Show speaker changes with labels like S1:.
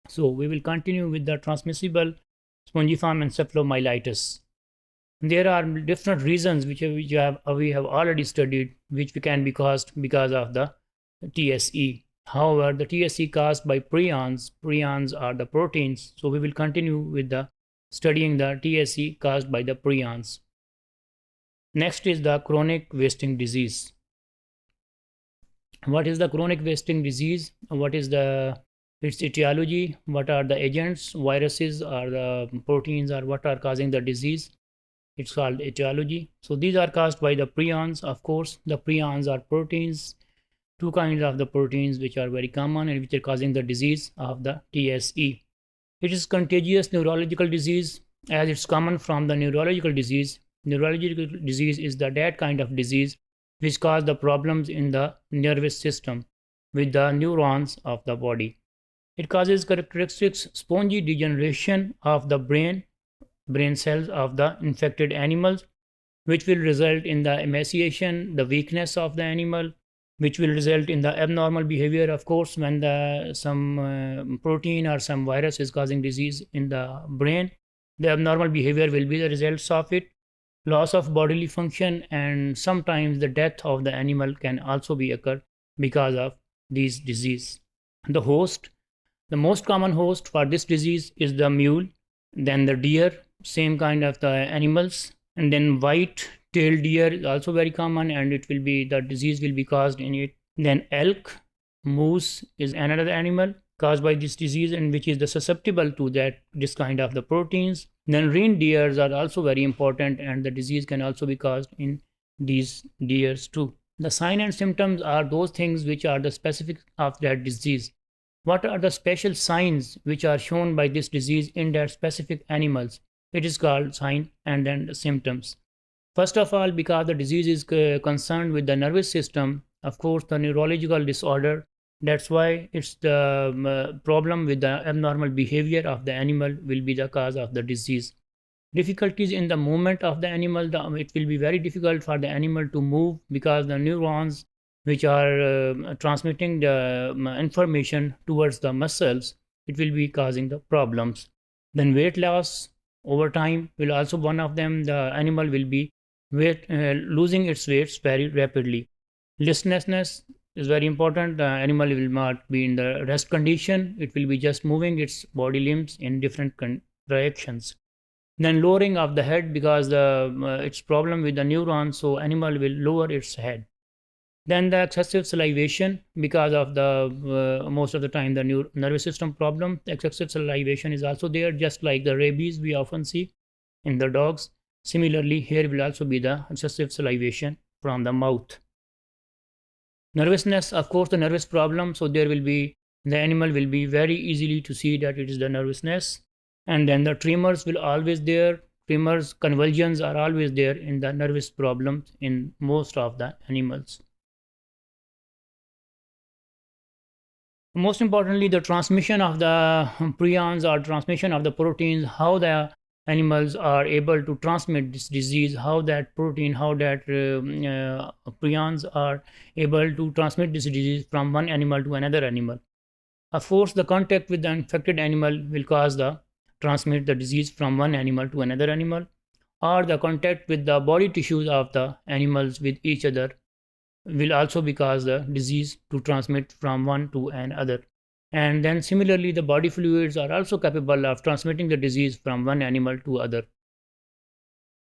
S1: So we will continue with the transmissible spongiform encephalomyelitis. There are different reasons we have already studied, which can be caused because of the TSE. However, the TSE caused by prions. Prions are the proteins. So we will continue with the studying the TSE caused by the prions. Next is the chronic wasting disease. What is the chronic wasting disease? What is its etiology? What are the agents, viruses, or the proteins, or what are causing the disease? It's called etiology. So these are caused by the prions. Of course, the prions are proteins, two kinds of the proteins which are very common and which are causing the disease of the TSE. It is contagious neurological disease, as it's common from the neurological disease. Neurological disease is that kind of disease which cause the problems in the nervous system with the neurons of the body. It causes characteristics spongy degeneration of the brain cells of the infected animals, which will result in the emaciation, the weakness of the animal, which will result in the abnormal behavior. Of course, when some protein or some virus is causing disease in the brain, the abnormal behavior will be the results of it. Loss of bodily function, and sometimes the death of the animal can also be occur because of these disease. The most common host for this disease is the mule, then the deer, same kind of the animals, and then white-tailed deer is also very common, and the disease will be caused in it. Then elk, moose is another animal caused by this disease, and which is susceptible to this kind of the proteins. Then reindeers are also very important, and the disease can also be caused in these deers too. The sign and symptoms are those things which are the specific of that disease. What are the special signs which are shown by this disease in that specific animals? It is called sign and then the symptoms. First of all, because the disease is concerned with the nervous system, of course, the neurological disorder, that's why it's the problem with the abnormal behavior of the animal will be the cause of the disease. Difficulties in the movement of the animal, it will be very difficult for the animal to move because the neurons which are transmitting the information towards the muscles, it will be causing the problems. Then weight loss over time will also one of them. The animal will be losing its weights very rapidly. Listlessness is very important. The animal will not be in the rest condition. It will be just moving its body limbs in different directions. Then lowering of the head, because its problem with the neurons, so animal will lower its head. Then the excessive salivation, because of the most of the time the nervous system problem. Excessive salivation is also there, just like the rabies we often see in the dogs. Similarly, here will also be the excessive salivation from the mouth. Nervousness, of course, the nervous problem. So there will be, the animal will be very easily to see that it is the nervousness. And then the tremors will always there. Tremors, convulsions are always there in the nervous problems in most of the animals. Most importantly, the transmission of the prions or transmission of the proteins, how the animals are able to transmit this disease, how that protein, how that prions are able to transmit this disease from one animal to another animal. Of course, the contact with the infected animal will cause the transmit the disease from one animal to another animal, or the contact with the body tissues of the animals with each other will also be cause the disease to transmit from one to another. And then similarly, the body fluids are also capable of transmitting the disease from one animal to other.